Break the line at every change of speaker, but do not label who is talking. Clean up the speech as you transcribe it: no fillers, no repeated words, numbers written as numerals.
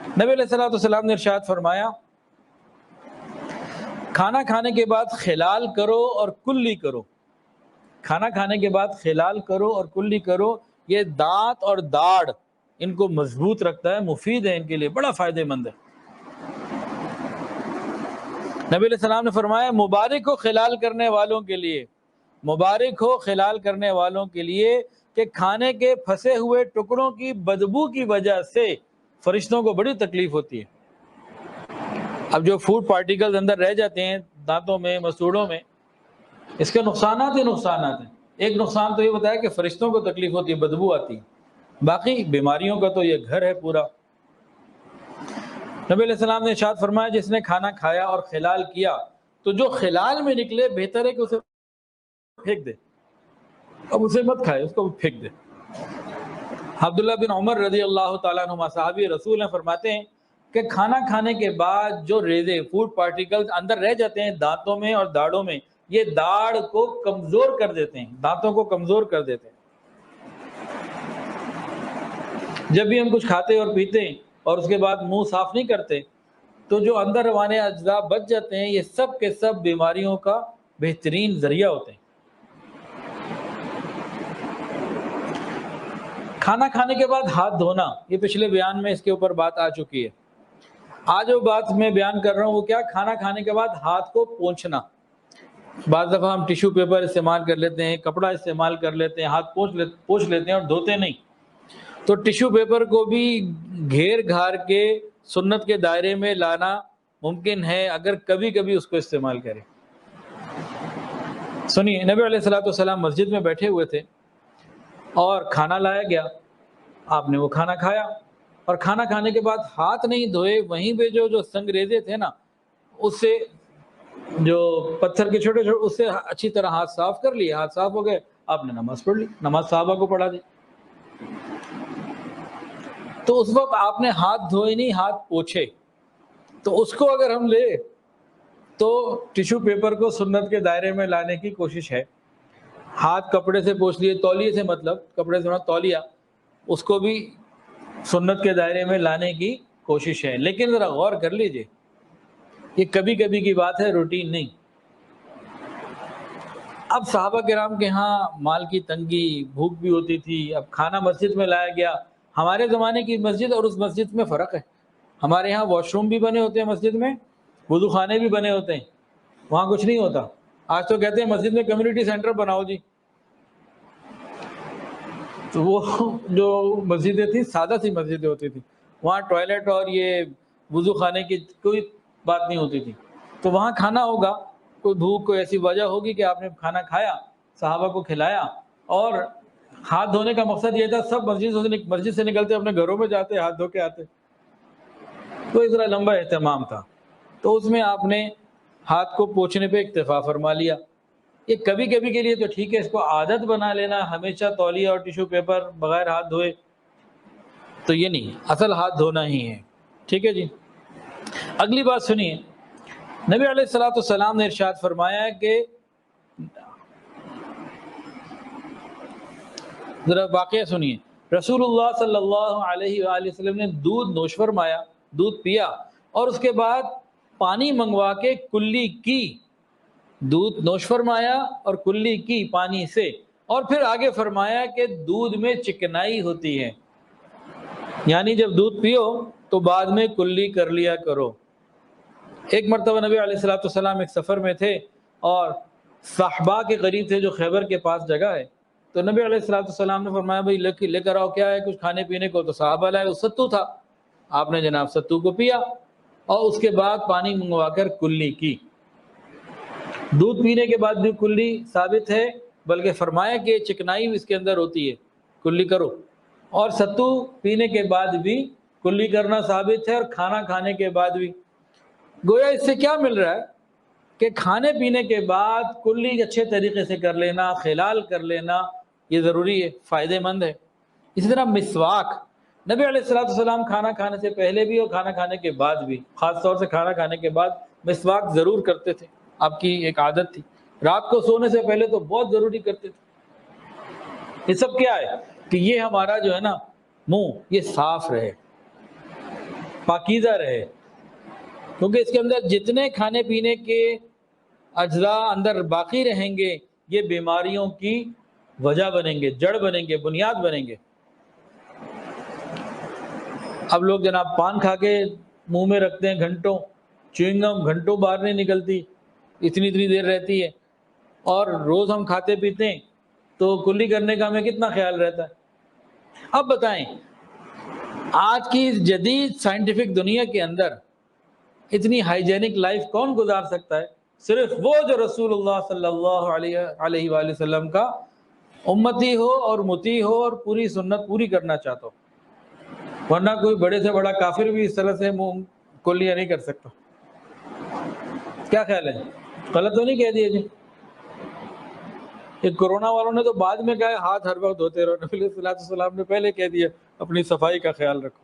نبی علیہ الصلوۃ والسلام نے ارشاد فرمایا کھانا کھانے کے بعد خلال کرو اور کلی کرو. کھانا کھانے کے بعد خلال کرو اور کلی کرو. یہ دانت اور داڑھ ان کو مضبوط رکھتا ہے، مفید ہے، ان کے لیے بڑا فائدہ مند ہے. نبی علیہ السلام نے فرمایا مبارک ہو خلال کرنے والوں کے لیے، مبارک ہو خلال کرنے والوں کے لیے کہ کھانے کے پھنسے ہوئے ٹکڑوں کی بدبو کی وجہ سے فرشتوں کو بڑی تکلیف ہوتی ہے. اب جو فوڈ پارٹیکلز اندر رہ جاتے ہیں دانتوں میں، مسوڑوں میں، اس کے نقصانات ہی نقصانات ہیں. ایک نقصان تو یہ بتایا کہ فرشتوں کو تکلیف ہوتی ہے، بدبو آتی ہے، باقی بیماریوں کا تو یہ گھر ہے پورا. نبی علیہ السلام نے ارشاد فرمایا جس نے کھانا کھایا اور خلال کیا تو جو خلال میں نکلے بہتر ہے کہ اسے پھینک دے. اب اسے مت کھائے، اس کو پھینک دے. عبداللہ بن عمر رضی اللہ تعالیٰ عنہما صحابی رسول ہیں فرماتے ہیں کہ کھانا کھانے کے بعد جو ریزے فوڈ پارٹیکلز اندر رہ جاتے ہیں دانتوں میں اور داڑھوں میں، یہ داڑھ کو کمزور کر دیتے ہیں، دانتوں کو کمزور کر دیتے ہیں. جب بھی ہم کچھ کھاتے اور پیتے ہیں اور اس کے بعد منہ صاف نہیں کرتے تو جو اندر روانے اجزاء بچ جاتے ہیں، یہ سب کے سب بیماریوں کا بہترین ذریعہ ہوتے ہیں. کھانا کھانے کے بعد ہاتھ دھونا، یہ پچھلے بیان میں اس کے اوپر بات آ چکی ہے. آج جو بات میں بیان کر رہا ہوں وہ کیا، کھانا کھانے کے بعد ہاتھ کو پونچھنا. بعض دفعہ ہم ٹیشو پیپر استعمال کر لیتے ہیں، کپڑا استعمال کر لیتے ہیں، ہاتھ پونچھ لیتے ہیں اور دھوتے نہیں. تو ٹیشو پیپر کو بھی گھیر گھار کے سنت کے دائرے میں لانا ممکن ہے اگر کبھی کبھی اس کو استعمال کریں. سنیے، نبی علیہ الصلوۃ والسلام مسجد میں بیٹھے ہوئے تھے اور کھانا لایا گیا، آپ نے وہ کھانا کھایا اور کھانا کھانے کے بعد ہاتھ نہیں دھوئے. وہیں پہ جو سنگریزے تھے نا، اس سے جو پتھر کے چھوٹے چھوٹے، اس سے اچھی طرح ہاتھ صاف کر لیے، ہاتھ صاف ہو گئے، آپ نے نماز پڑھ لی، نماز صحابہ کو پڑھا دی. تو اس وقت آپ نے ہاتھ دھوئے نہیں، ہاتھ پوچھے. تو اس کو اگر ہم لے تو ٹیشو پیپر کو سنت کے دائرے میں لانے کی کوشش ہے. ہاتھ کپڑے سے پوچھ لیے، تولیے سے، مطلب کپڑے سے تولیہ، اس کو بھی سنت کے دائرے میں لانے کی کوشش ہے. لیکن ذرا غور کر لیجئے، یہ کبھی کبھی کی بات ہے، روٹین نہیں. اب صحابہ کرام کے ہاں مال کی تنگی، بھوک بھی ہوتی تھی، اب کھانا مسجد میں لایا گیا. ہمارے زمانے کی مسجد اور اس مسجد میں فرق ہے. ہمارے یہاں واش روم بھی بنے ہوتے ہیں مسجد میں، وضو خانے بھی بنے ہوتے ہیں، وہاں کچھ نہیں ہوتا. آج تو کہتے ہیں مسجد میں کمیونٹی سینٹر بناؤ جی. تو وہ جو مسجدیں تھیں سادہ سی مسجدیں ہوتی تھیں، وہاں ٹوائلٹ اور یہ وضو خانے کی کوئی بات نہیں ہوتی تھی. تو وہاں کھانا ہوگا، کوئی بھوک، کوئی ایسی وجہ ہوگی کہ آپ نے کھانا کھایا، صحابہ کو کھلایا، اور ہاتھ دھونے کا مقصد یہ تھا سب مسجد سے نکلتے اپنے گھروں میں جاتے، ہاتھ دھو کے آتے. تو اس طرح لمبا اہتمام تھا، تو اس میں آپ نے ہاتھ کو پوچھنے پہ اکتفا فرما لیا. یہ کبھی کبھی کے لیے تو ٹھیک ہے، اس کو عادت بنا لینا ہمیشہ تولیہ اور ٹیشو پیپر بغیر ہاتھ دھوئے تو یہ نہیں، اصل ہاتھ دھونا ہی ہے. ٹھیک ہے جی. اگلی بات سنیے، نبی علیہ الصلوۃ والسلام نے ارشاد فرمایا کہ ذرا واقعہ سنیے، رسول اللہ صلی اللہ علیہ وآلہ وسلم نے دودھ نوش فرمایا، دودھ پیا، اور اس کے بعد پانی منگوا کے کلی کی. دودھ نوش فرمایا اور کلی کی پانی سے، اور پھر آگے فرمایا کہ دودھ میں چکنائی ہوتی ہے، یعنی جب دودھ پیو تو بعد میں کلی کر لیا کرو. ایک مرتبہ نبی علیہ الصلوۃ والسلام ایک سفر میں تھے اور صحبا کے قریب تھے جو خیبر کے پاس جگہ ہے. تو نبی علیہ الصلوۃ والسلام نے فرمایا بھائی لے کر آؤ، کیا ہے کچھ کھانے پینے کو. تو صحابہ لائے، وہ ستو تھا. آپ نے جناب ستو کو پیا اور اس کے بعد پانی منگوا کر کلی کی. دودھ پینے کے بعد بھی کلی ثابت ہے، بلکہ فرمایا کہ چکنائی اس کے اندر ہوتی ہے، کلی کرو. اور ستو پینے کے بعد بھی کلی کرنا ثابت ہے، اور کھانا کھانے کے بعد بھی. گویا اس سے کیا مل رہا ہے کہ کھانے پینے کے بعد کلی اچھے طریقے سے کر لینا، خلال کر لینا، یہ ضروری ہے، فائدہ مند ہے. اسی طرح مسواک، نبی علیہ الصلوۃ والسلام کھانا کھانے سے پہلے بھی اور کھانا کھانے کے بعد بھی، خاص طور سے کھانا کھانے کے بعد مسواک ضرور کرتے تھے. آپ کی ایک عادت تھی، رات کو سونے سے پہلے تو بہت ضروری کرتے تھے. یہ سب کیا ہے کہ یہ ہمارا جو ہے نا منہ یہ صاف رہے. پاکیزہ رہے، کیونکہ اس کے اندر جتنے کھانے پینے کے اجزاء اندر باقی رہیں گے یہ بیماریوں کی وجہ بنیں گے، جڑ بنیں گے، بنیاد بنیں گے۔ اب لوگ جناب پان کھا کے منہ میں رکھتے ہیں گھنٹوں، چیونگ گم گھنٹوں باہر نہیں نکلتی، اتنی دیر رہتی ہے، اور روز ہم کھاتے پیتے ہیں تو کلی کرنے کا ہمیں کتنا خیال رہتا ہے۔ اب بتائیں آج کی اس جدید سائنٹیفک دنیا کے اندر اتنی ہائیجینک لائف کون گزار سکتا ہے؟ صرف وہ جو رسول اللہ صلی اللہ علیہ وآلہ وسلم کا امتی ہو اور مطیع ہو اور پوری سنت پوری کرنا چاہتا ہو، ورنہ کوئی بڑے سے بڑا کافر بھی اس طرح سے منہ کلیہ نہیں کر سکتا۔ کیا خیال ہے؟ غلط تو نہیں کہہ دیا جی؟ یہ کرونا والوں نے تو بعد میں کہا ہاتھ ہر وقت دھوتے رہو، نبی علیہ الصلوۃ والسلام نے پہلے کہہ دیا اپنی صفائی کا خیال رکھو۔